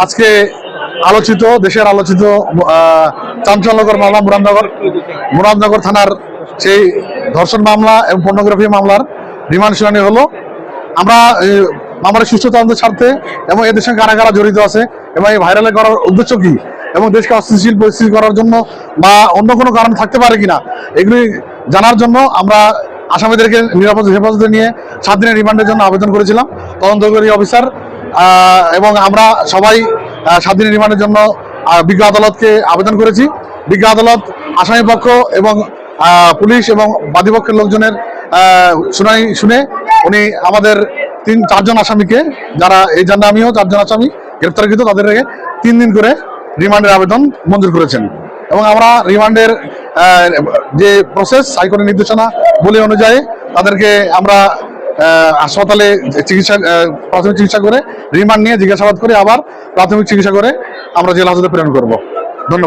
আজকে আলোচিত দেশের আলোচিত চাঞ্চল্যকর মামলা মুরাদনগর থানার সেই ধর্ষণ মামলা এবং পর্নোগ্রাফি মামলার রিমান্ড শুনানি হলো। আমরা মামলার সুষ্ঠু তদন্তের স্বার্থে এবং এদের সঙ্গে কারা কারা জড়িত আছে এবং এই ভাইরালে করার উদ্দেশ্য কি এবং দেশকে অস্থিতিশীল পরিস্থিতি করার জন্য বা অন্য কোনো কারণ থাকতে পারে কিনা এগুলি জানার জন্য আমরা আসামিদেরকে নিরাপদ হেফাজতে নিয়ে 7 দিনের রিমান্ডের জন্য আবেদন করেছিলাম তদন্তকারী অফিসার এবং আমরা সবাই 7 দিনের রিমান্ডের জন্য বিজ্ঞ আদালতকে আবেদন করেছি। বিজ্ঞ আদালত আসামি পক্ষ এবং পুলিশ এবং বাদীপক্ষের লোকজনের শুনানি শুনে উনি আমাদের 4জন আসামিকে, যারা এই জন্য আমিও 4জন আসামি গ্রেপ্তারকৃত, তাদের 3 দিন করে রিমান্ডের আবেদন মঞ্জুর করেছেন এবং আমরা রিমান্ডের যে প্রসেস হাইকোর্টের নির্দেশনা বলে অনুযায়ী তাদেরকে আমরা হাসপাতালে প্রাথমিক চিকিৎসা করে রিমান্ড নিয়ে জিজ্ঞাসাবাদ করে আবার প্রাথমিক চিকিৎসা করে আমরা জেল হাজতে প্রেরণ করব।